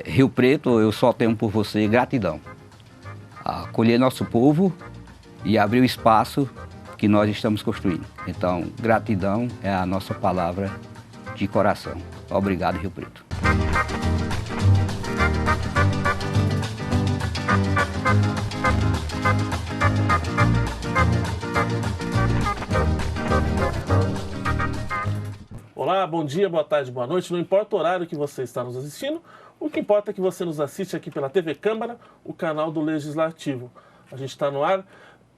Rio Preto, eu só tenho por você gratidão. Acolher nosso povo e abrir o espaço que nós estamos construindo. Então, gratidão é a nossa palavra de coração. Obrigado, Rio Preto. Olá, bom dia, boa tarde, boa noite. Não importa o horário que você está nos assistindo, o que importa é que você nos assiste aqui pela TV Câmara, o canal do Legislativo. A gente está no ar,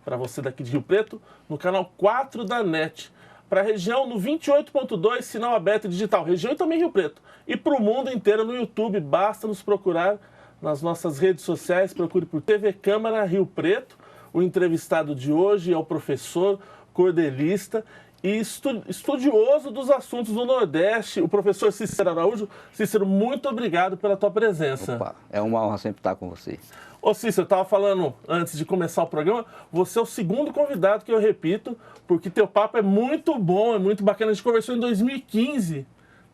para você daqui de Rio Preto, no canal 4 da NET. Para a região, no 28.2, sinal aberto digital. Região e também Rio Preto. E para o mundo inteiro no YouTube, basta nos procurar nas nossas redes sociais. Procure por TV Câmara Rio Preto. O entrevistado de hoje é o professor cordelista e estudioso dos assuntos do Nordeste, o professor Cícero Araújo. Cícero, muito obrigado pela tua presença. Opa, é uma honra sempre estar com você. Ô Cícero, eu estava falando antes de começar o programa, você é o segundo convidado que eu repito, porque teu papo é muito bom, é muito bacana. A gente conversou em 2015,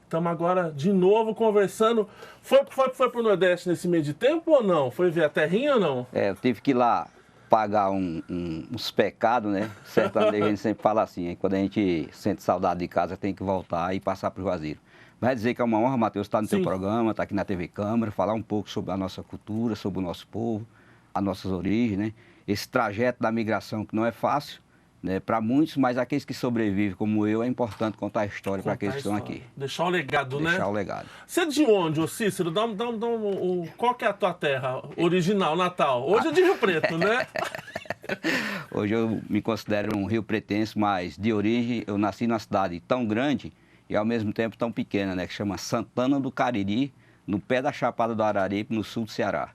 estamos agora de novo conversando. Foi para o Nordeste nesse meio de tempo ou não? Foi ver a terrinha ou não? Eu tive que ir lá pagar uns pecados, né? Certamente a gente sempre fala assim, hein? Quando a gente sente saudade de casa, tem que voltar e passar para o Juazeiro. Vai dizer que é uma honra, Matheus, estar no teu programa, estar aqui na TV Câmara, falar um pouco sobre a nossa cultura, sobre o nosso povo, as nossas origens, né? Esse trajeto da migração que não é fácil, né, para muitos, mas aqueles que sobrevivem, como eu, é importante contar a história para aqueles que estão aqui. Deixar o legado, né? Deixar o legado. Você é de onde, ô Cícero? Qual que é a tua terra original, natal? Hoje é de Rio Preto, né? Hoje eu me considero um rio-pretense, mas de origem eu nasci numa cidade tão grande e ao mesmo tempo tão pequena, né, que chama Santana do Cariri, no pé da Chapada do Araripe, no sul do Ceará.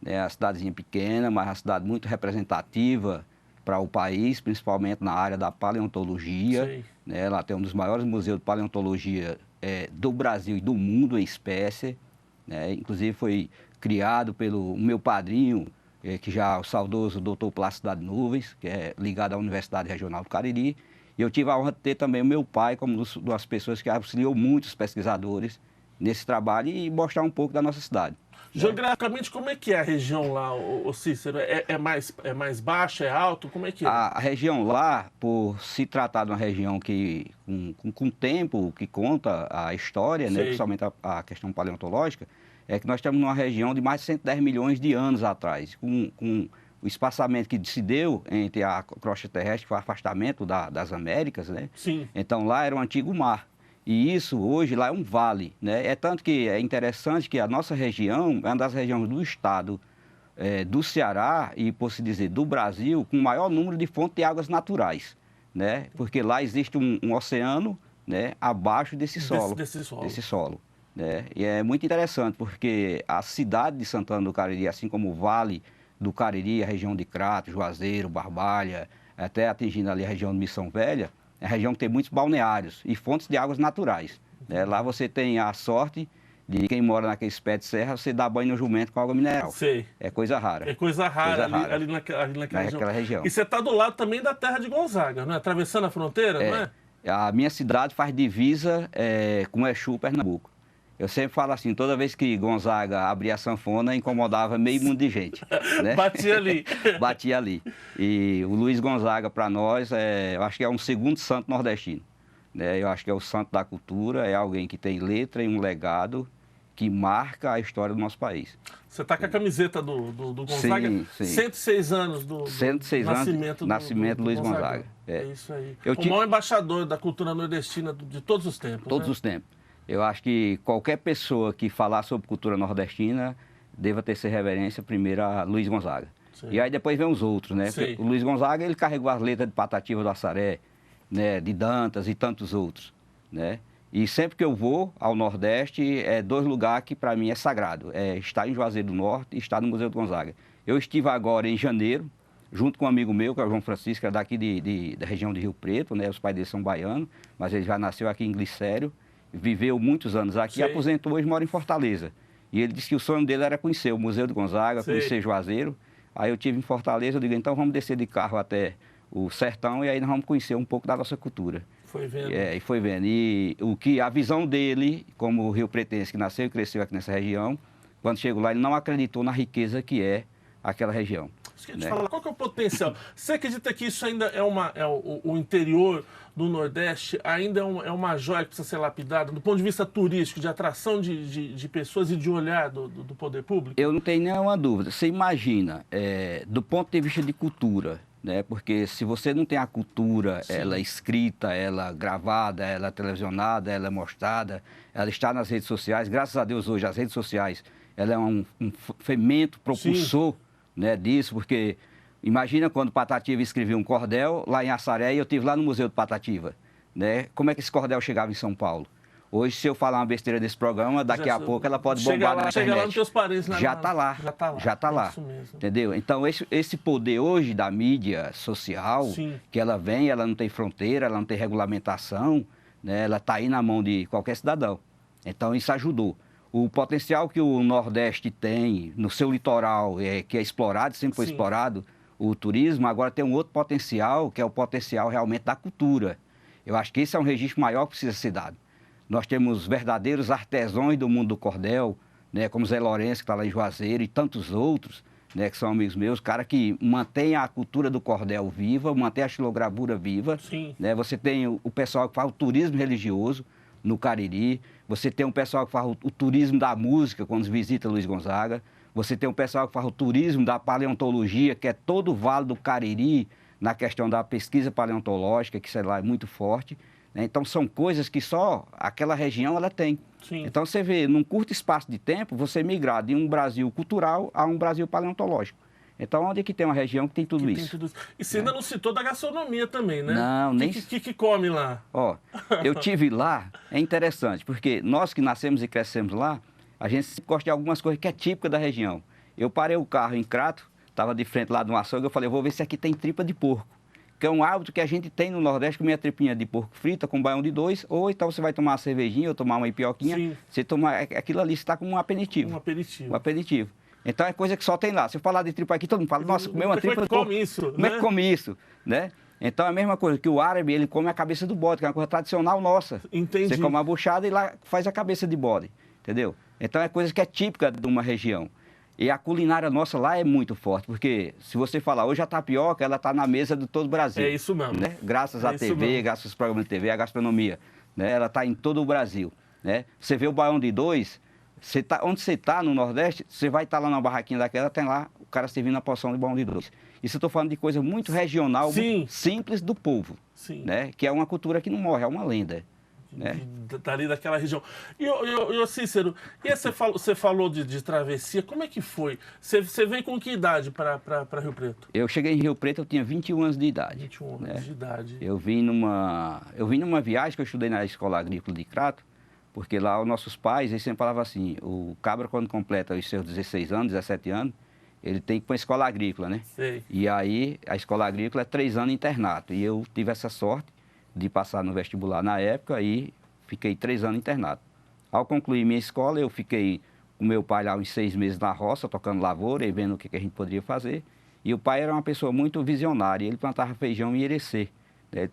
É uma cidadezinha pequena, mas uma cidade muito representativa para o país, principalmente na área da paleontologia. Né? Lá tem um dos maiores museus de paleontologia do Brasil e do mundo em espécie. Né? Inclusive foi criado pelo meu padrinho, que já é o saudoso doutor Placidade Nuvens, que é ligado à Universidade Regional do Cariri. E eu tive a honra de ter também o meu pai como uma das pessoas que auxiliou muitos pesquisadores nesse trabalho e mostrar um pouco da nossa cidade. Geograficamente, como é que é a região lá, o Cícero? É mais baixa, é alto? Como é que é? A região lá, por se tratar de uma região que, com tempo, que conta a história, né, principalmente a questão paleontológica, é que nós estamos numa região de mais de 110 milhões de anos atrás, com o espaçamento que se deu entre a crosta terrestre, que foi o afastamento das Américas, né? Sim. Então lá era um antigo mar. E isso, hoje, lá é um vale, né? É tanto que é interessante que a nossa região é uma das regiões do estado do Ceará e, por se dizer, do Brasil, com o maior número de fontes de águas naturais, né? Porque lá existe um oceano, né, abaixo desse solo. Desse solo, né? E é muito interessante, porque a cidade de Santana do Cariri, assim como o Vale do Cariri, a região de Crato, Juazeiro, Barbalha, até atingindo ali a região de Missão Velha, é uma região que tem muitos balneários e fontes de águas naturais. Né? Lá você tem a sorte de quem mora naqueles pés de serra, você dá banho no jumento com água mineral. Sei. É coisa rara. É coisa rara, ali naquela região. E você está do lado também da terra de Gonzaga, não é? Atravessando a fronteira, não é? A minha cidade faz divisa com Exu, Pernambuco. Eu sempre falo assim, toda vez que Gonzaga abria a sanfona, incomodava meio mundo de gente. Né? Batia ali. Batia ali. E o Luiz Gonzaga, para nós, eu acho que é um segundo santo nordestino. Né? Eu acho que é o santo da cultura, é alguém que tem letra e um legado que marca a história do nosso país. Você está com a camiseta do Gonzaga? Sim. 106 anos do 106 nascimento do Luiz Gonzaga. É isso aí. O maior embaixador da cultura nordestina de todos os tempos. Todos os tempos. Eu acho que qualquer pessoa que falar sobre cultura nordestina deva ter reverência primeiro a Luiz Gonzaga. Sim. E aí depois vem os outros, né? O Luiz Gonzaga, ele carregou as letras de Patativa do Assaré, né, de Dantas e tantos outros, né? E sempre que eu vou ao Nordeste, é dois lugares que para mim é sagrado. É estar em Juazeiro do Norte e estar no Museu do Gonzaga. Eu estive agora em janeiro, junto com um amigo meu, que é o João Francisco, que é daqui da região de Rio Preto, né? Os pais dele são baianos, mas ele já nasceu aqui em Glicério, viveu muitos anos aqui, aposentou, hoje mora em Fortaleza. E ele disse que o sonho dele era conhecer o Museu do Gonzaga, conhecer Juazeiro. Aí eu estive em Fortaleza, eu digo, então vamos descer de carro até o sertão e aí nós vamos conhecer um pouco da nossa cultura. Foi vendo. E foi vendo. E a visão dele, como rio-pretense que nasceu e cresceu aqui nessa região, quando chegou lá, ele não acreditou na riqueza que é aquela região. Né? Falar, qual que é o potencial? Você acredita que isso ainda o interior do Nordeste ainda é uma joia que precisa ser lapidada do ponto de vista turístico, de atração de pessoas e de olhar do poder público? Eu não tenho nenhuma dúvida. Você imagina, do ponto de vista de cultura, né? Porque se você não tem a cultura, sim, ela escrita, ela gravada, ela televisionada, ela mostrada, ela está nas redes sociais, graças a Deus hoje as redes sociais, ela é um fermento propulsor, né, disso, porque imagina quando Patativa escrevia um cordel lá em Assaré e eu estive lá no Museu de Patativa, né? Como é que esse cordel chegava em São Paulo? Hoje, se eu falar uma besteira desse programa, daqui a pouco ela pode bombar na internet. Chega lá nos teus parentes. Já está lá. Já está lá. Isso mesmo. Entendeu? Então, esse poder hoje da mídia social, sim, que ela vem, ela não tem fronteira, ela não tem regulamentação, né? Ela está aí na mão de qualquer cidadão. Então, isso ajudou. O potencial que o Nordeste tem no seu litoral, que é explorado, sempre foi, sim, explorado, o turismo, agora tem um outro potencial, que é o potencial realmente da cultura. Eu acho que esse é um registro maior que precisa ser dado. Nós temos verdadeiros artesãos do mundo do cordel, né, como Zé Lourenço, que está lá em Juazeiro, e tantos outros, né, que são amigos meus, cara que mantém a cultura do cordel viva, mantém a xilogravura viva. Sim. Né? Você tem o pessoal que faz o turismo religioso no Cariri, você tem um pessoal que faz o turismo da música, quando visita Luiz Gonzaga, você tem um pessoal que faz o turismo da paleontologia, que é todo o Vale do Cariri, na questão da pesquisa paleontológica, que, sei lá, é muito forte. Né? Então, são coisas que só aquela região ela tem. Sim. Então, você vê, num curto espaço de tempo, você migrar de um Brasil cultural a um Brasil paleontológico. Então, onde é que tem uma região que tem tudo isso? E você ainda não citou da gastronomia também, né? Não, nem... O que come lá? Ó, eu tive lá, é interessante, porque nós que nascemos e crescemos lá, a gente gosta de algumas coisas que é típica da região. Eu parei o carro em Crato, estava de frente lá de um açougue, eu falei, vou ver se aqui tem tripa de porco. Que é um hábito que a gente tem no Nordeste, comer a tripinha de porco frita com baião de dois, ou então você vai tomar uma cervejinha ou tomar uma ipioquinha, sim, você toma aquilo ali, você está como um aperitivo. Um aperitivo. Um aperitivo. Então é coisa que só tem lá. Se eu falar de tripa aqui, todo mundo fala, nossa, comeu uma tripa... Como é que come isso? Como é que come isso? Né? Então é a mesma coisa, que o árabe, ele come a cabeça do bode, que é uma coisa tradicional nossa. Entendi. Você come a buchada e lá faz a cabeça de bode, entendeu? Então é coisa que é típica de uma região. E a culinária nossa lá é muito forte, porque se você falar hoje a tapioca, ela está na mesa de todo o Brasil. É isso mesmo. Né? Graças à TV, graças aos programas de TV, a gastronomia, né? Ela está em todo o Brasil. Né? Você vê o baião de dois... onde você está no Nordeste, você vai estar lá na barraquinha daquela, tem lá o cara servindo a porção de baião de dois. Isso eu estou falando de coisa muito regional, muito simples do povo, sim, né? Que é uma cultura que não morre, é uma lenda. Né? Dali daquela região. E Cícero, você falou de travessia, como é que foi? Você veio com que idade para Rio Preto? Eu cheguei em Rio Preto, eu tinha 21 anos de idade. 21 anos de idade. Eu vim numa viagem que eu estudei na Escola Agrícola de Crato, porque lá os nossos pais, eles sempre falavam assim, o cabra quando completa os seus 16 anos, 17 anos, ele tem que ir para a escola agrícola, né? Sei. E aí, a escola agrícola é 3 anos de internato. E eu tive essa sorte de passar no vestibular na época e fiquei 3 anos internado. Ao concluir minha escola, eu fiquei com meu pai lá uns 6 meses na roça, tocando lavoura e vendo o que a gente poderia fazer. E o pai era uma pessoa muito visionária, ele plantava feijão em Irecê.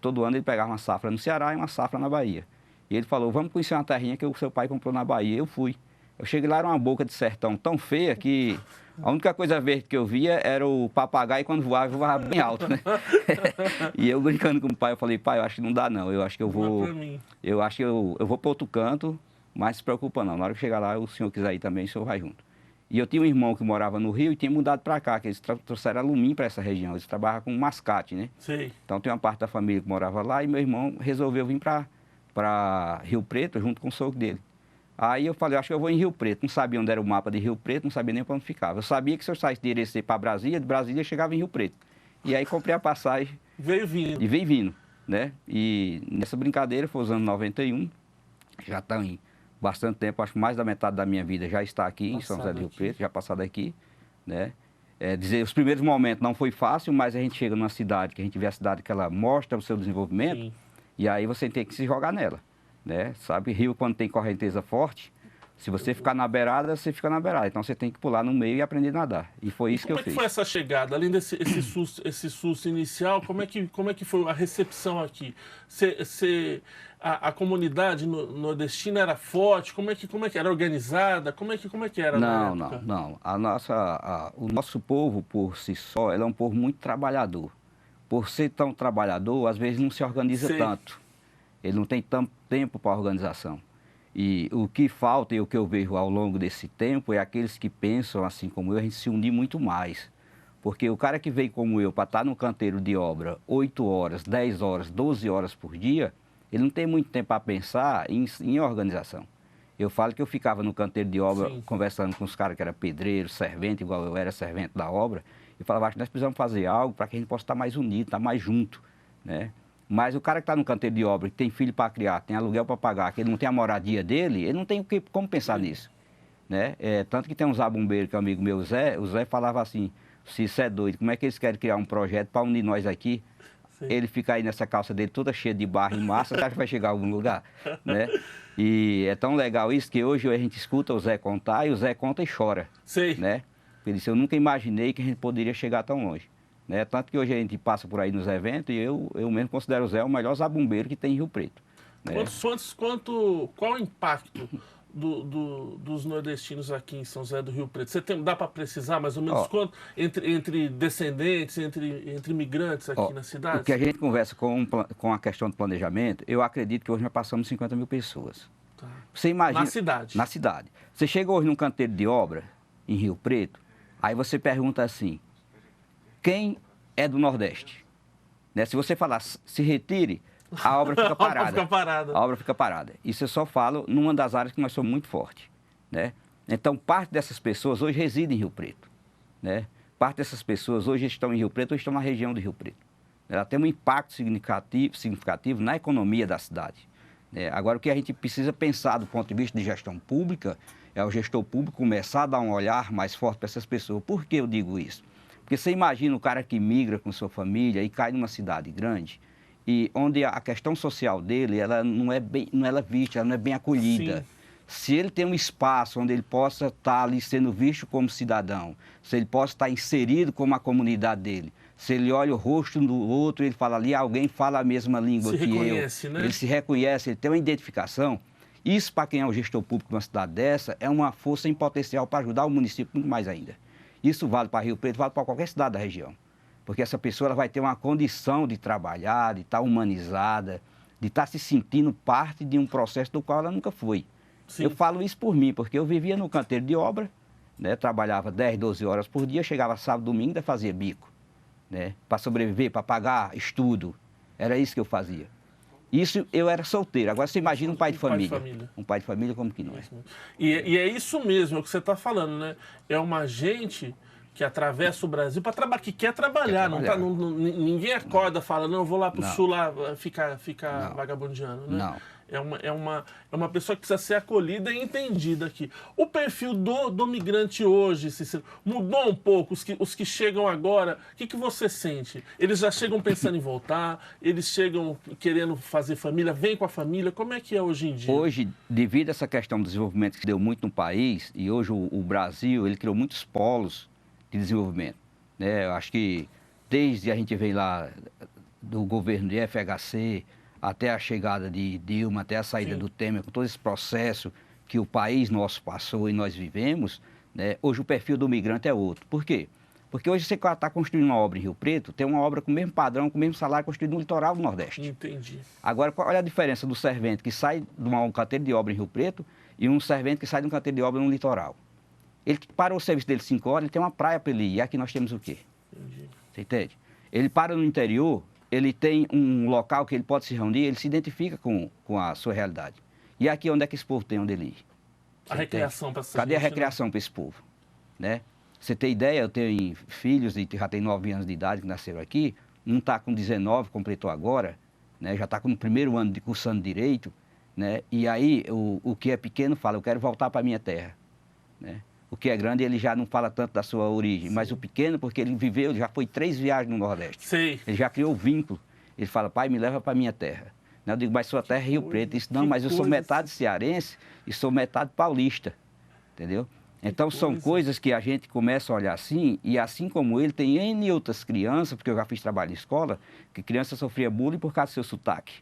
Todo ano ele pegava uma safra no Ceará e uma safra na Bahia. E ele falou, vamos conhecer uma terrinha que o seu pai comprou na Bahia. Eu fui. Eu cheguei lá, era uma boca de sertão tão feia que a única coisa verde que eu via era o papagaio, quando voava bem alto, né? E eu brincando com o pai, eu falei, pai, eu acho que não dá não, eu acho que eu vou... Eu acho que eu vou para outro canto, mas se preocupa não. Na hora que chegar lá, o senhor quiser ir também, o senhor vai junto. E eu tinha um irmão que morava no Rio e tinha mudado para cá, que eles trouxeram alumínio para essa região. Eles trabalhavam com mascate, né? Sim. Então tem uma parte da família que morava lá e meu irmão resolveu vir para Rio Preto junto com o sogro dele. Aí eu falei, acho que eu vou em Rio Preto. Não sabia onde era o mapa de Rio Preto, não sabia nem para onde ficava. Eu sabia que se eu saísse de Irecê para Brasília, de Brasília eu chegava em Rio Preto. E aí comprei a passagem. Veio vindo. E veio vindo, né? E nessa brincadeira foi os anos 91, já estão em bastante tempo, acho que mais da metade da minha vida já está aqui em São José do Rio Preto, já passado aqui, né? Dizer, os primeiros momentos não foi fácil, mas a gente chega numa cidade, que a gente vê a cidade que ela mostra o seu desenvolvimento, sim, e aí você tem que se jogar nela. Né? Sabe, rio quando tem correnteza forte, Se você ficar na beirada, você fica na beirada. Então você tem que pular no meio e aprender a nadar. E foi isso que eu fiz. Como é que foi essa chegada? Além esse susto inicial, como é que foi a recepção aqui? A comunidade nordestina era forte? Como é que era organizada? Como é que era na época? Não. O nosso povo, por si só, ele é um povo muito trabalhador. Por ser tão trabalhador, às vezes não se organiza tanto. Ele não tem tanto tempo para a organização. E o que falta e o que eu vejo ao longo desse tempo é aqueles que pensam, assim como eu, a gente se unir muito mais. Porque o cara que veio como eu para estar no canteiro de obra 8 horas, 10 horas, 12 horas por dia, ele não tem muito tempo para pensar em organização. Eu falo que eu ficava no canteiro de obra conversando com os caras que eram pedreiros, servente, igual eu era servente da obra, e falava, acho que nós precisamos fazer algo para que a gente possa estar mais unido, estar mais junto, né? Mas o cara que está no canteiro de obra, que tem filho para criar, tem aluguel para pagar, que ele não tem a moradia dele, ele não tem como pensar nisso, né? Tanto que tem um zabumbeiro que é um amigo meu, o Zé falava assim, se isso é doido, como é que eles querem criar um projeto para unir nós aqui? Ele fica aí nessa calça dele toda cheia de barro e massa, você acha que vai chegar a algum lugar, né? E é tão legal isso que hoje a gente escuta o Zé contar e o Zé conta e chora, né? Ele disse, eu nunca imaginei que a gente poderia chegar tão longe. Né? Tanto que hoje a gente passa por aí nos eventos e eu mesmo considero o Zé o melhor zabumbeiro que tem em Rio Preto. Né? Qual o impacto dos nordestinos aqui em São José do Rio Preto? Dá para precisar mais ou menos quanto entre descendentes, entre imigrantes aqui na cidade? O que a gente conversa com a questão do planejamento, eu acredito que hoje nós passamos 50 mil pessoas. Tá. Você imagina, na cidade? Na cidade. Você chega hoje num canteiro de obra, em Rio Preto, aí você pergunta assim, quem é do Nordeste? Né? Se você falar, se retire, a obra fica parada. A obra fica parada. Isso eu só falo numa das áreas que nós somos muito fortes. Né? Então, parte dessas pessoas hoje reside em Rio Preto. Né? Parte dessas pessoas hoje estão em Rio Preto ou estão na região de Rio Preto. Ela tem um impacto significativo na economia da cidade. Né? Agora, o que a gente precisa pensar do ponto de vista de gestão pública é o gestor público começar a dar um olhar mais forte para essas pessoas. Por que eu digo isso? Porque você imagina o cara que migra com sua família e cai numa cidade grande, e onde a questão social dele, ela não é vista, ela não é bem acolhida. Sim. Se ele tem um espaço onde ele possa estar ali sendo visto como cidadão, se ele possa estar inserido como a comunidade dele, se ele olha o rosto do outro, ele fala ali, alguém fala a mesma língua que eu. Né? Ele se reconhece, ele tem uma identificação. Isso, para quem é o gestor público de uma cidade dessa, é uma força em potencial para ajudar o município muito mais ainda. Isso vale para Rio Preto, vale para qualquer cidade da região. Porque essa pessoa ela vai ter uma condição de trabalhar, de estar humanizada, de estar se sentindo parte de um processo do qual ela nunca foi. Sim. Eu falo isso por mim, porque eu vivia no canteiro de obra, né, trabalhava 10, 12 horas por dia, chegava sábado, domingo, ainda fazia bico. Né, para sobreviver, para pagar estudo. Era isso que eu fazia. Isso eu era solteiro. Agora você imagina um pai de família. Um pai de família como que não é. E é isso mesmo, é o que você está falando, né? É uma gente que atravessa o Brasil para trabalhar, que quer trabalhar. Ninguém acorda e fala, não, eu vou lá para o sul lá ficar vagabundeando. Né? Não. É uma pessoa que precisa ser acolhida e entendida aqui. O perfil do migrante hoje, Cícero, mudou um pouco? Os que chegam agora, o que você sente? Eles já chegam pensando em voltar? Eles chegam querendo fazer família? Vem com a família? Como é que é hoje em dia? Hoje, devido a essa questão do desenvolvimento que deu muito no país, e hoje o Brasil, ele criou muitos polos de desenvolvimento. Né? Eu acho que desde a gente vem lá do governo de FHC, até a chegada de Dilma, até a saída do Temer, com todo esse processo que o país nosso passou e nós vivemos, né, hoje o perfil do migrante é outro. Por quê? Porque hoje você está construindo uma obra em Rio Preto, tem uma obra com o mesmo padrão, com o mesmo salário construído no litoral do Nordeste. Entendi. Agora, olha a diferença do servente que sai de um canteiro de obra em Rio Preto e um servente que sai de um canteiro de obra no litoral. Ele parou o serviço dele 5 horas, ele tem uma praia para ele ir. E aqui nós temos o quê? Entendi. Você entende? Ele para no interior, ele tem um local que ele pode se reunir, ele se identifica com a sua realidade. E aqui, onde é que esse povo tem onde ele ir? A recreação para essa Cadê a recreação para esse povo? Né? Você tem ideia, eu tenho filhos e já tem 9 anos de idade que nasceram aqui, um está com 19, completou agora, né? Já está com o primeiro ano de cursando Direito, né? E aí o que é pequeno fala, eu quero voltar para a minha terra. Né? O que é grande, ele já não fala tanto da sua origem. Sim. Mas o pequeno, porque ele já foi 3 viagens no Nordeste. Sim. Ele já criou vínculo. Ele fala, pai, me leva para a minha terra. Né? Eu digo, mas sua terra é Rio Preto. Isso não, mas eu sou metade cearense e sou metade paulista, entendeu? Então são coisas que a gente começa a olhar assim, e assim como ele, tem N outras crianças, porque eu já fiz trabalho em escola, que criança sofria bullying por causa do seu sotaque.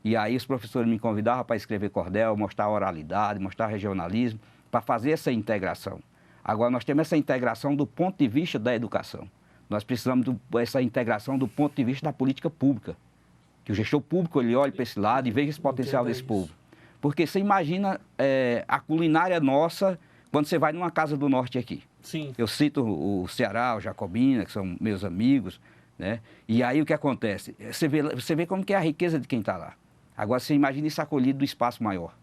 E aí os professores me convidavam para escrever cordel, mostrar oralidade, mostrar regionalismo, para fazer essa integração. Agora nós temos essa integração do ponto de vista da educação. Nós precisamos dessa integração do ponto de vista da política pública. Que o gestor público ele olhe para esse lado e veja esse potencial desse povo. Porque você imagina a culinária nossa quando você vai numa casa do norte aqui. Sim. Eu cito o Ceará, o Jacobina, que são meus amigos, né? E aí o que acontece? Você vê como que é a riqueza de quem está lá. Agora você imagina isso acolhido do espaço maior.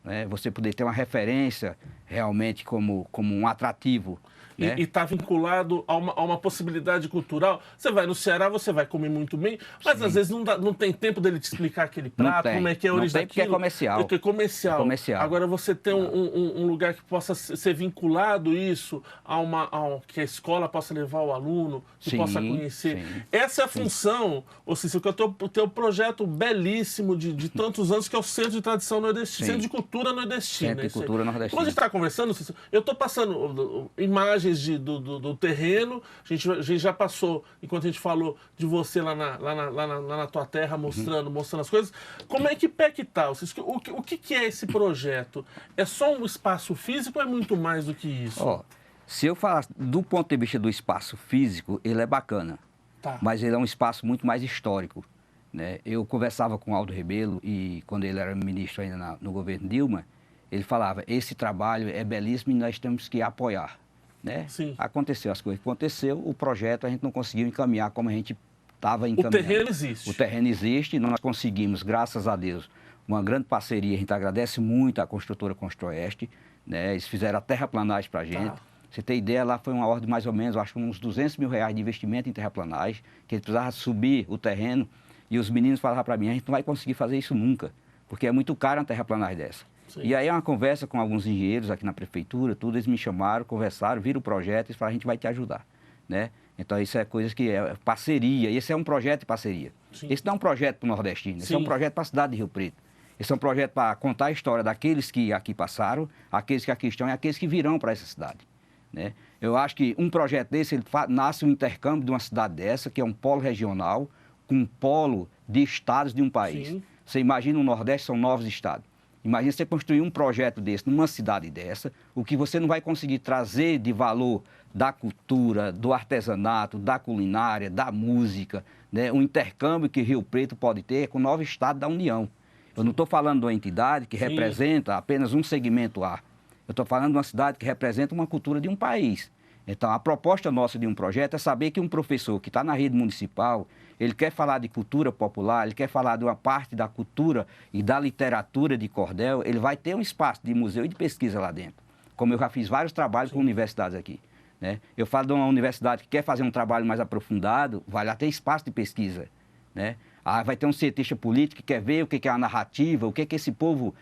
Né? Você poder ter uma referência realmente como um atrativo. Né? E está vinculado a uma possibilidade cultural. Você vai no Ceará, você vai comer muito bem, mas Sim. às vezes não tem tempo dele te explicar aquele prato, como é que é a origem daquilo. Porque é comercial. Porque é comercial. É comercial. Agora você tem um lugar que possa ser vinculado isso que a escola possa levar o aluno, que possa conhecer. Sim. Essa é a função, ou seja, que o teu projeto belíssimo de tantos anos, que é o Centro de Tradição Nordestina, Centro de Cultura Nordestina. Centro de Cultura Nordestina. Quando a gente está conversando, eu estou passando imagens do terreno, a gente já passou, enquanto a gente falou de você lá na tua terra, mostrando as coisas. Como é que pé que tá? O que é esse projeto? É só um espaço físico ou é muito mais do que isso? Se eu falar do ponto de vista do espaço físico, ele é bacana, mas ele é um espaço muito mais histórico. Né? Eu conversava com o Aldo Rebelo, e quando ele era ministro ainda no governo Dilma, ele falava, esse trabalho é belíssimo e nós temos que apoiar. Né? Aconteceu as coisas que aconteceu, o projeto a gente não conseguiu encaminhar como a gente estava encaminhando. O terreno existe. O terreno existe, nós conseguimos, graças a Deus, uma grande parceria. A gente agradece muito à construtora Construoeste, né? Eles fizeram a terraplanagem para a gente. Você tem ideia, lá foi uma ordem mais ou menos, acho que uns 200 mil reais de investimento em terraplanagem, que eles precisavam subir o terreno, e os meninos falavam para mim, a gente não vai conseguir fazer isso nunca, porque é muito caro uma terraplanagem dessa. E aí uma conversa com alguns engenheiros aqui na prefeitura, tudo, eles me chamaram, conversaram, viram o projeto e falaram, a gente vai te ajudar, né? Então isso é coisa que é parceria, esse é um projeto de parceria. Esse não é um projeto para o nordestino, esse é um projeto para a cidade de Rio Preto. Esse é um projeto para contar a história daqueles que aqui passaram, aqueles que aqui estão e aqueles que virão para essa cidade, né? Eu acho que um projeto desse, ele nasce um intercâmbio de uma cidade dessa, que é um polo regional, com um polo de estados de um país. Você imagina o Nordeste, são 9 estados. Imagina você construir um projeto desse numa cidade dessa, o que você não vai conseguir trazer de valor da cultura, do artesanato, da culinária, da música, né? O intercâmbio que Rio Preto pode ter é com 9 estados da União. Eu não estou falando de uma entidade que representa apenas um segmento A. Eu estou falando de uma cidade que representa uma cultura de um país. Então, a proposta nossa de um projeto é saber que um professor que está na rede municipal, ele quer falar de cultura popular, ele quer falar de uma parte da cultura e da literatura de cordel, ele vai ter um espaço de museu e de pesquisa lá dentro. Como eu já fiz vários trabalhos com universidades aqui, né? Eu falo de uma universidade que quer fazer um trabalho mais aprofundado, vai lá ter espaço de pesquisa, né? Vai ter um cientista político que quer ver o que é a narrativa, o que esse povo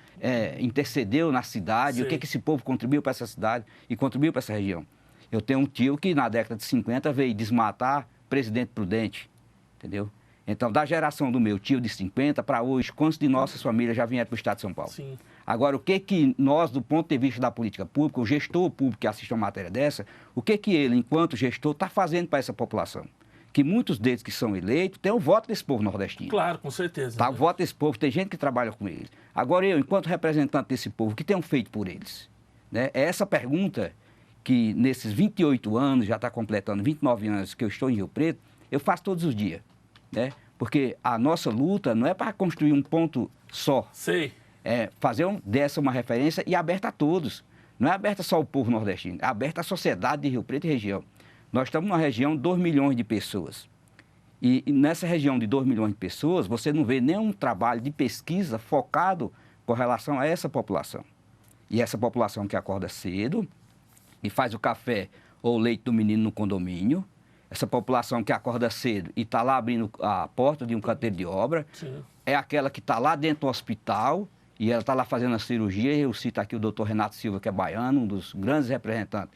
intercedeu na cidade, o que esse povo contribuiu para essa cidade e contribuiu para essa região. Eu tenho um tio que na década de 50 veio desmatar Presidente Prudente, entendeu? Então, da geração do meu tio de 50 para hoje, quantos de nossas famílias já vieram para o estado de São Paulo? Agora, o que nós, do ponto de vista da política pública, o gestor público que assiste a uma matéria dessa, o que ele, enquanto gestor, está fazendo para essa população? Que muitos deles que são eleitos têm o voto desse povo nordestino. Claro, com certeza. O voto desse povo, tem gente que trabalha com eles. Agora, eu, enquanto representante desse povo, o que tenho feito por eles? Né? É essa pergunta que nesses 28 anos, já está completando 29 anos que eu estou em Rio Preto, eu faço todos os dias, né? Porque a nossa luta não é para construir um ponto só. É fazer dessa uma referência e aberta a todos. Não é aberta só ao povo nordestino, é aberta à sociedade de Rio Preto e região. Nós estamos numa região de 2 milhões de pessoas. E nessa região de 2 milhões de pessoas, você não vê nenhum trabalho de pesquisa focado com relação a essa população. E essa população que acorda cedo e faz o café ou o leite do menino no condomínio, essa população que acorda cedo e está lá abrindo a porta de um canteiro de obra, é aquela que está lá dentro do hospital e ela está lá fazendo a cirurgia. Eu cito aqui o doutor Renato Silva, que é baiano, um dos grandes representantes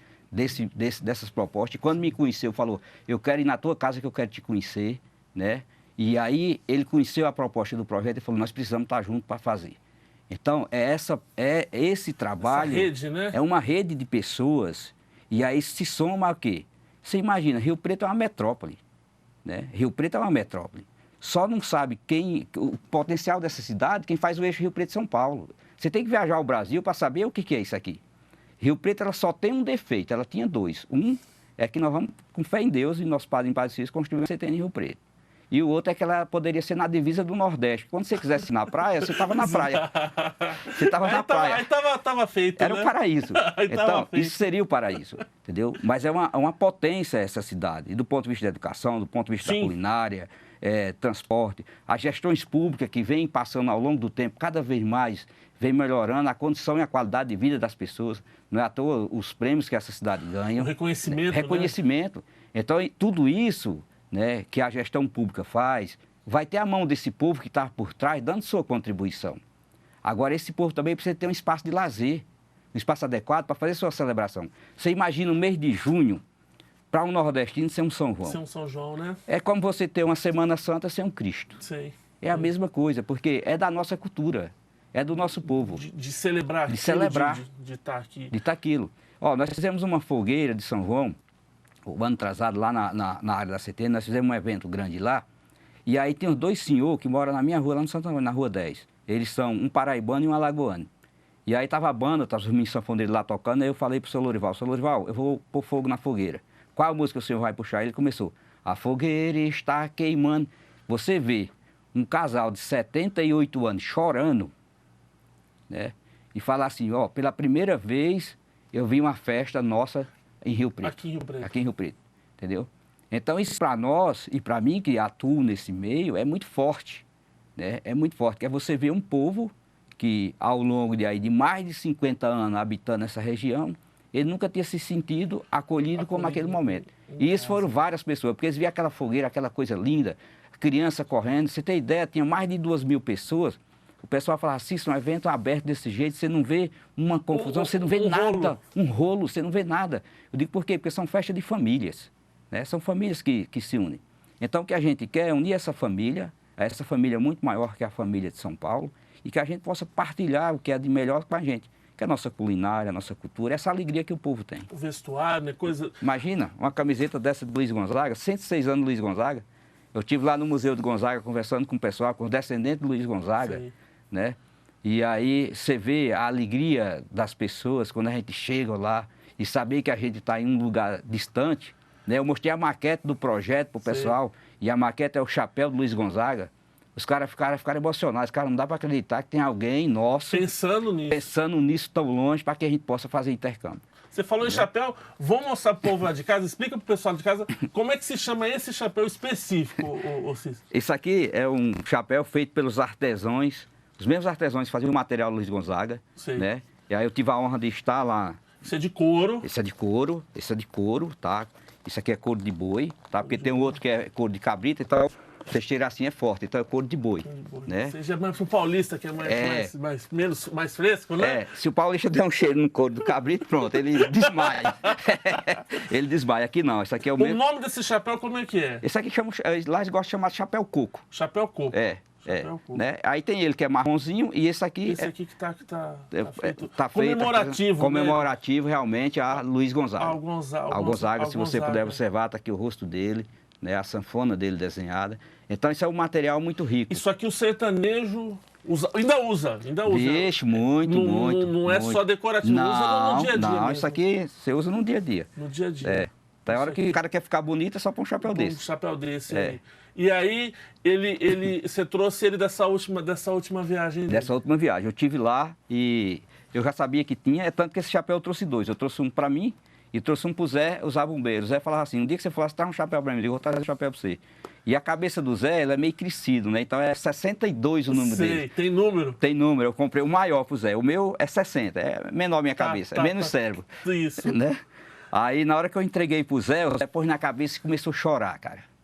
dessas propostas. E quando me conheceu, falou, eu quero ir na tua casa que eu quero te conhecer, né? E aí ele conheceu a proposta do projeto e falou, nós precisamos estar juntos para fazer. Então, esse trabalho... Essa rede, né? É uma rede de pessoas, e aí se soma o quê? Você imagina, Rio Preto é uma metrópole, né? Rio Preto é uma metrópole. Só não sabe o potencial dessa cidade, quem faz o eixo Rio Preto-São Paulo. Você tem que viajar ao Brasil para saber o que é isso aqui. Rio Preto, ela só tem um defeito, ela tinha dois. Um é que nós vamos, com fé em Deus, e nosso padre em Padre Cícero construiu um CTN em Rio Preto. E o outro é que ela poderia ser na divisa do Nordeste. Quando você quisesse ir na praia, você estava na praia. Você estava na praia. Aí estava feito, Era né? o paraíso. Então, isso seria o paraíso, entendeu? Mas é uma potência essa cidade. E do ponto de vista da educação, do ponto de vista da culinária, transporte. As gestões públicas que vêm passando ao longo do tempo, cada vez mais, vem melhorando a condição e a qualidade de vida das pessoas. Não é à toa os prêmios que essa cidade ganha. O reconhecimento, Reconhecimento. Né? Então, tudo isso... Né, que a gestão pública faz, vai ter a mão desse povo que está por trás dando sua contribuição. Agora, esse povo também precisa ter um espaço de lazer, um espaço adequado para fazer sua celebração. Você imagina o mês de junho, para um nordestino, ser um São João. Ser um São João, né? É como você ter uma Semana Santa sem um Cristo. Sei. É a mesma coisa, porque é da nossa cultura, é do nosso povo. De celebrar. De celebrar. De estar aqui. De estar aquilo. Ó, nós fizemos uma fogueira de São João, o ano atrasado, lá na área da CTN, nós fizemos um evento grande lá, e aí tem os dois senhores que moram na minha rua, lá no Santo Antônio, na Rua 10. Eles são um paraibano e um alagoano. E aí estava a banda, estava os meninos sanfoneiros lá tocando, aí eu falei pro seu Lorival, eu vou pôr fogo na fogueira. Qual a música o senhor vai puxar? Ele começou, a fogueira está queimando. Você vê um casal de 78 anos chorando, né? E falar assim, ó, pela primeira vez eu vi uma festa nossa em Rio Preto. Aqui em Rio Preto. Aqui em Rio Preto, entendeu? Então, isso para nós e para mim, que atuo nesse meio, é muito forte, né? É muito forte, que é você ver um povo que, ao longo de mais de 50 anos habitando essa região, ele nunca tinha se sentido acolhido como naquele momento. E isso foram várias pessoas, porque eles viam aquela fogueira, aquela coisa linda, criança correndo. Você tem ideia, tinha mais de 2.000 pessoas. O pessoal falava assim, um evento aberto desse jeito, você não vê uma confusão, você não vê nada, um rolo, você não vê nada. Eu digo por quê? Porque são festas de famílias, né? São famílias que se unem. Então, o que a gente quer é unir essa família muito maior que a família de São Paulo, e que a gente possa partilhar o que é de melhor com a gente, que é a nossa culinária, a nossa cultura, essa alegria que o povo tem. O vestuário, né? Coisa... Imagina, uma camiseta dessa de Luiz Gonzaga, 106 anos de Luiz Gonzaga. Eu estive lá no Museu de Gonzaga conversando com o pessoal, com os descendentes de Luiz Gonzaga. Sim. Né? E aí você vê a alegria das pessoas quando a gente chega lá e saber que a gente está em um lugar distante, né? Eu mostrei a maquete do projeto para o pessoal, e a maquete é o chapéu do Luiz Gonzaga. Os caras ficaram emocionados, cara, não dá para acreditar que tem alguém nosso pensando nisso tão longe para que a gente possa fazer intercâmbio. Você falou em chapéu, vamos mostrar para o povo lá de casa, explica para o pessoal de casa como é que se chama esse chapéu específico, Cícero. Isso aqui é um chapéu feito pelos artesãos. Os mesmos artesãos faziam o material do Luiz Gonzaga, né? E aí eu tive a honra de estar lá. Isso é de couro. Esse é de couro, tá? Isso aqui é couro de boi, tá? Porque tem um outro que é couro de cabrita, então você cheira assim é forte, então é couro de boi, né? Você já é mais pro paulista, que é mais fresco, né? É, se o paulista der um cheiro no couro do cabrito, pronto, ele desmaia. Ele desmaia. Aqui não, isso aqui é o mesmo. O nome desse chapéu como é que é? Esse aqui lá eles gostam de chamar de chapéu coco. Chapéu coco. Né? Aí tem ele que é marronzinho e esse aqui... Esse aqui que tá feito comemorativo. Comemorativo, né? Realmente, a Luiz Gonzaga. Ao Gonzaga, se você puder observar, tá aqui o rosto dele, né? A sanfona dele desenhada. Então, isso é um material muito rico. Isso aqui o sertanejo ainda usa. Vixe, muito. Não é só decorativo, usa no dia a dia. Não, isso aqui você usa no dia a dia. No dia a dia. Tem hora que o cara quer ficar bonito, é só pôr um chapéu desse. Um chapéu desse aí. E aí, você trouxe ele dessa última viagem dele. Dessa última viagem. Eu estive lá e eu já sabia que tinha, é tanto que esse chapéu eu trouxe dois. Eu trouxe um para mim e trouxe um pro Zé, usar bombeiro. O Zé falava assim, um dia que você for, traz um chapéu para mim, eu vou trazer um chapéu para você. E a cabeça do Zé, ela é meio crescido, né? Então é 62 o número dele. Tem número? Tem número. Eu comprei o maior pro Zé. O meu é 60, é menor a minha cabeça, é menos cérebro. Isso. Né? Aí, na hora que eu entreguei pro Zé, o Zé pôs na cabeça e começou a chorar, cara.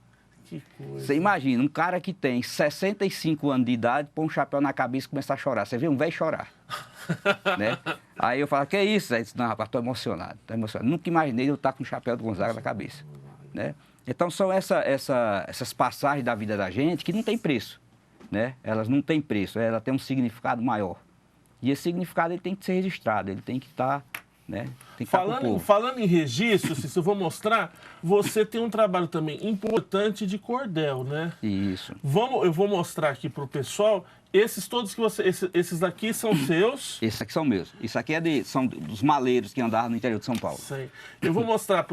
Que coisa. Você imagina, um cara que tem 65 anos de idade, põe um chapéu na cabeça e começa a chorar. Você vê um velho chorar. Né? Aí eu falo, que é isso? Ele disse, não, rapaz, tô emocionado. Nunca imaginei eu estar com o chapéu do Gonzaga na cabeça. Né? Então, são essas passagens da vida da gente que não tem preço, né? Elas não têm preço, ela tem um significado maior. E esse significado ele tem que ser registrado, ele tem que estar, né? Tem que estar pro povo. Falando em registro, se eu vou mostrar, você tem um trabalho também importante de cordel, né? Isso. Eu vou mostrar aqui para o pessoal. Esses todos que esses daqui são seus? Esses aqui são meus. Isso aqui são dos maleiros que andavam no interior de São Paulo. Sei. Eu vou mostrar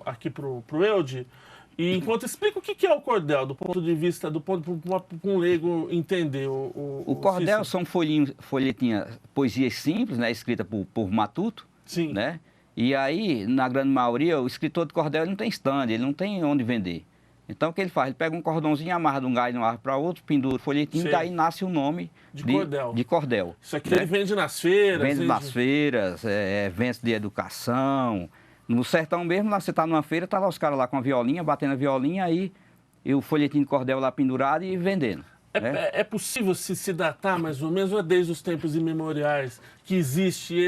aqui pro Eude. E enquanto explica o que é o cordel, do ponto de vista, para um leigo entender. O cordel são folhetinhas, poesias simples, né, escritas por matuto. Sim. Né? E aí, na grande maioria, o escritor de cordel ele não tem stand, ele não tem onde vender. Então, o que ele faz? Ele pega um cordãozinho, amarra de um galho de uma árvore para outro, pendura o folhetinho, e daí nasce o nome de cordel. Isso aqui, né? Ele vende nas feiras? Vende nas feiras, eventos de educação. No sertão mesmo, lá você está numa feira, tá lá os caras lá com a violinha, batendo a violinha, aí e o folhetinho de cordel lá pendurado e vendendo. É possível se datar mais ou menos, ou é desde os tempos imemoriais que existe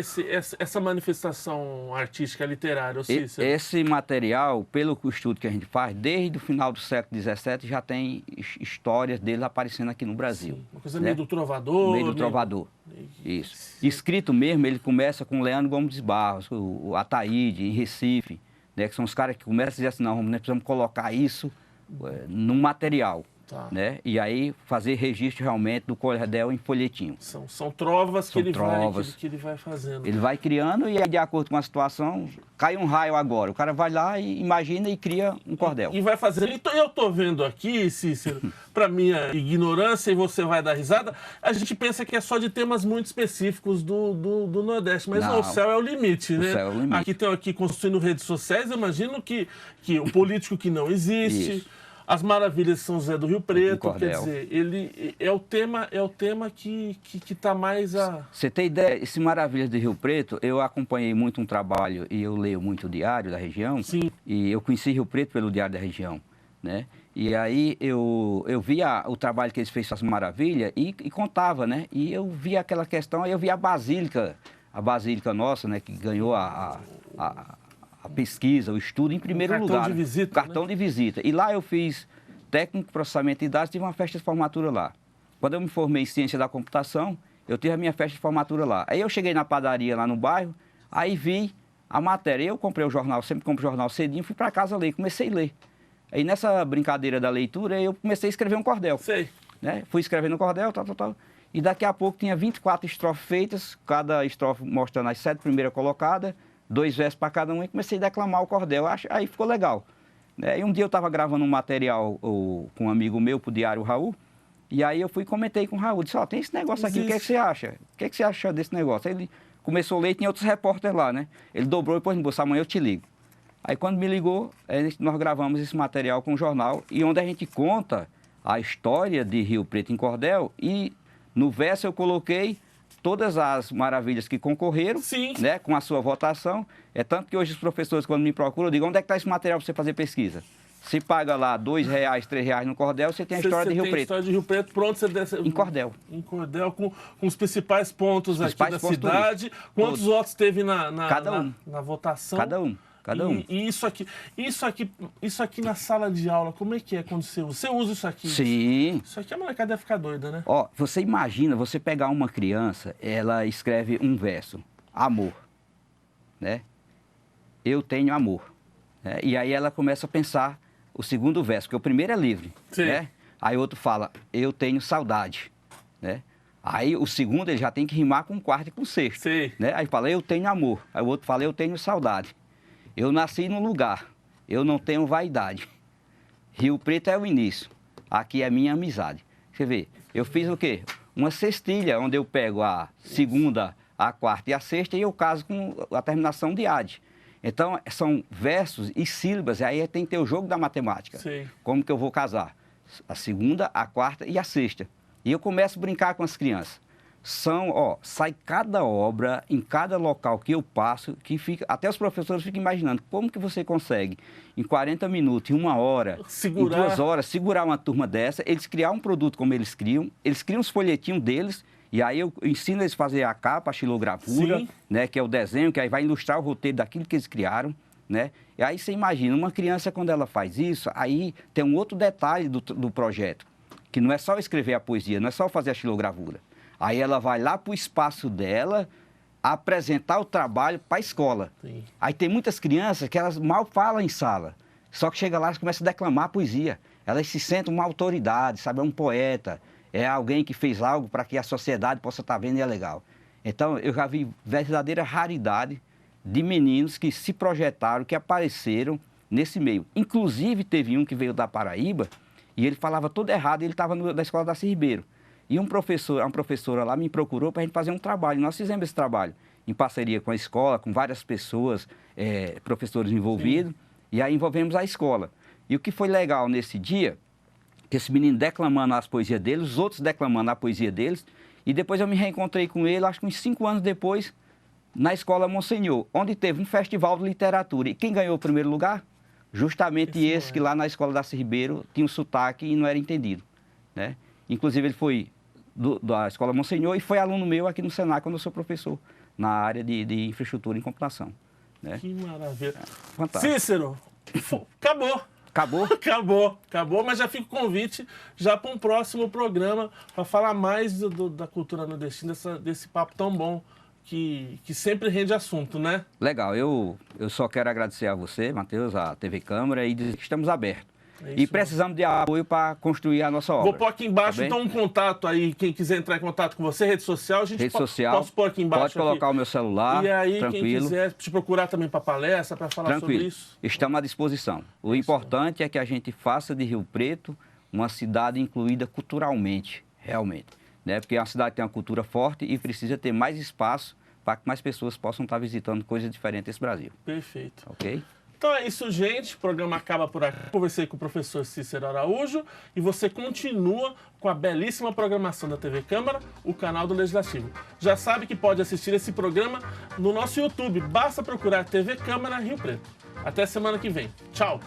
essa manifestação artística, literária? Esse material, pelo estudo que a gente faz, desde o final do século XVII já tem histórias dele aparecendo aqui no Brasil. Sim, uma coisa meio do trovador. Meio do trovador, isso. Escrito mesmo, ele começa com Leandro Gomes de Barros, o Ataíde, em Recife, né, que são os caras que começam a dizer assim, não, nós precisamos colocar isso num material. Tá. Né? E aí fazer registro realmente do cordel em folhetinho. São trovas que ele vai fazendo. Ele vai criando e aí, de acordo com a situação, cai um raio agora. O cara vai lá e imagina e cria um cordel. E vai fazendo. Então, eu estou vendo aqui, Cícero, para minha ignorância, e você vai dar risada, a gente pensa que é só de temas muito específicos do Nordeste, mas não, o céu é o limite, né? O céu é o limite. Aqui estão construindo redes sociais, eu imagino que o político que não existe... Isso. As Maravilhas de São José do Rio Preto, quer dizer, ele é o tema que está mais a... Você tem ideia, esse Maravilhas de Rio Preto, eu acompanhei muito um trabalho e eu leio muito o Diário da Região. Sim. E eu conheci Rio Preto pelo Diário da Região, né? E aí eu via o trabalho que eles fez com as Maravilhas e contava, né? E eu via aquela questão, aí eu via a Basílica nossa, né? Que ganhou a pesquisa, o estudo em primeiro lugar. Cartão de visita. Cartão de visita. E lá eu fiz técnico de processamento de dados, tive uma festa de formatura lá. Quando eu me formei em ciência da computação, eu tive a minha festa de formatura lá. Aí eu cheguei na padaria lá no bairro, aí vi a matéria. Eu comprei o jornal, sempre compro o jornal cedinho, fui para casa ler, comecei a ler. Aí nessa brincadeira da leitura, eu comecei a escrever um cordel. Sei. Né? Fui escrevendo um cordel, tal. E daqui a pouco tinha 24 estrofes feitas, cada estrofe mostrando as 7 primeiras colocadas, 2 versos para cada um, e comecei a declamar o cordel. Aí ficou legal. E um dia eu estava gravando um material com um amigo meu para o Diário Raul, e aí eu fui e comentei com o Raul, disse, tem esse negócio aqui, o que é que você acha? O que é que você acha desse negócio? Aí ele começou a ler e tinha outros repórteres lá, né? Ele dobrou e depois me disse, amanhã eu te ligo. Aí quando me ligou, nós gravamos esse material com o jornal, e onde a gente conta a história de Rio Preto em cordel, e no verso eu coloquei todas as maravilhas que concorreram, né, com a sua votação. É tanto que hoje os professores, quando me procuram, eu digo, onde é que está esse material para você fazer pesquisa? Se paga lá R$2, R$3 no cordel, você tem a história de Rio Preto. História de Rio Preto, pronto, você desce... Em cordel. Em cordel, com os principais pontos aqui da cidade. Quantos votos teve na votação? Cada um. E isso aqui na sala de aula, como é que é quando você usa isso aqui? Sim. Isso aqui a molecada deve ficar doida, né? Você imagina, você pegar uma criança, ela escreve um verso, amor, né? Eu tenho amor. Né? E aí ela começa a pensar o segundo verso, porque o primeiro é livre, né? Aí outro fala, eu tenho saudade, né? Aí o segundo ele já tem que rimar com o quarto e com o sexto, né? Aí fala, eu tenho amor. Aí o outro fala, eu tenho saudade. Eu nasci num lugar, eu não tenho vaidade. Rio Preto é o início, aqui é minha amizade. Você vê, eu fiz o quê? Uma cestilha, onde eu pego a segunda, a quarta e a sexta e eu caso com a terminação de ade. Então, são versos e sílabas, e aí tem que ter o jogo da matemática. Sim. Como que eu vou casar? A segunda, a quarta e a sexta. E eu começo a brincar com as crianças. Sai cada obra em cada local que eu passo, que fica, até os professores ficam imaginando como que você consegue, em 40 minutos, em 1 hora, em 2 horas, segurar uma turma dessa, eles criar um produto como eles criam os folhetinhos deles, e aí eu ensino eles a fazer a capa, a xilogravura, né, que é o desenho, que aí vai ilustrar o roteiro daquilo que eles criaram, né? E aí você imagina, uma criança quando ela faz isso, aí tem um outro detalhe do projeto, que não é só escrever a poesia, não é só fazer a xilogravura. Aí ela vai lá para o espaço dela apresentar o trabalho para a escola. Sim. Aí tem muitas crianças que elas mal falam em sala, só que chega lá e começa a declamar poesia. Elas se sentem uma autoridade, sabe? É um poeta, é alguém que fez algo para que a sociedade possa estar vendo e é legal. Então, eu já vi verdadeira raridade de meninos que se projetaram, que apareceram nesse meio. Inclusive, teve um que veio da Paraíba e ele falava tudo errado, ele estava na escola da Ribeiro. E uma professora lá me procurou para a gente fazer um trabalho. Nós fizemos esse trabalho em parceria com a escola, com várias pessoas, professores envolvidos, sim, e aí envolvemos a escola. E o que foi legal nesse dia, que esse menino declamando as poesias dele, os outros declamando a poesia deles, e depois eu me reencontrei com ele, acho que uns 5 anos depois, na Escola Monsenhor, onde teve um festival de literatura. E quem ganhou o primeiro lugar? Justamente esse que lá na Escola da Ribeiro tinha um sotaque e não era entendido, né? Inclusive ele foi da Escola Monsenhor e foi aluno meu aqui no Senac, quando eu sou professor, na área de infraestrutura em computação, né? Que maravilha. Fantástico. Cícero, acabou. Acabou? Acabou, mas já fica o convite já para um próximo programa para falar mais da cultura nordestina, desse papo tão bom que sempre rende assunto, né? Legal, eu só quero agradecer a você, Matheus, a TV Câmara, e dizer que estamos abertos. E precisamos de apoio para construir a nossa obra. Vou pôr aqui embaixo, então, um contato aí, quem quiser entrar em contato com você, rede social, a gente posso pôr aqui embaixo. Pode colocar aqui o meu celular, e aí, tranquilo. Quem quiser te procurar também para palestra, para falar tranquilo. Sobre isso. Estamos à disposição. O importante é que a gente faça de Rio Preto uma cidade incluída culturalmente, realmente, né? Porque é uma cidade que tem uma cultura forte e precisa ter mais espaço para que mais pessoas possam estar visitando coisas diferentes desse Brasil. Perfeito. Ok? Então é isso, gente. O programa acaba por aqui. Conversei com o professor Cícero Araújo e você continua com a belíssima programação da TV Câmara, o canal do Legislativo. Já sabe que pode assistir esse programa no nosso YouTube. Basta procurar TV Câmara Rio Preto. Até semana que vem. Tchau!